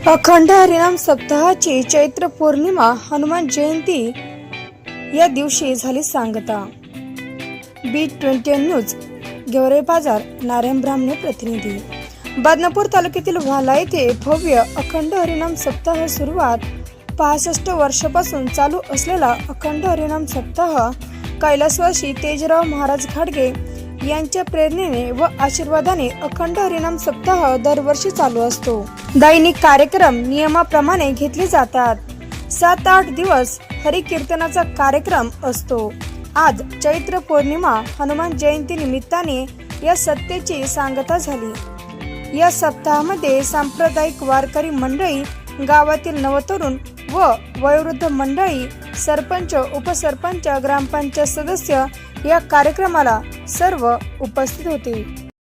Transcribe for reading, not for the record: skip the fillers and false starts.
अखंड हरिनाम सप्ताहाची चैत्र पौर्णिमा हनुमान जयंती या दिवशी झाली सांगता। B20 न्यूज गेवराई बाजार नारायण ब्राह्मणे प्रतिनिधी। बदनापूर तालुक्यातील वाला येथे भव्य अखंड हरिनाम सप्ताह सुरुवात 65 वर्षापासून चालू असलेला अखंड हरिनाम सप्ताह कैलासवासी तेजराव महाराज घाटगे यांच्या प्रेरणेने व आशीर्वादाने अखंड हरिनाम सप्ताह दरवर्षी चालू असतो। दैनिक कार्यक्रम नियमाप्रमाणे घेतले जातात। 7-8 दिवस हरी कीर्तनाचा कार्यक्रम असतो। आज चैत्र पौर्णिमा हनुमान जयंती निमित्ताने या सत्तेची सांगता झाली। या सप्ताहामध्ये सांप्रदायिक वारकरी मंडळी, गावातील नवतरुण व वयोवृद्ध मंडळी, सरपंच, उपसरपंच, ग्रामपंचायत सदस्य या कार्यक्रमाला सर्व उपस्थित होते।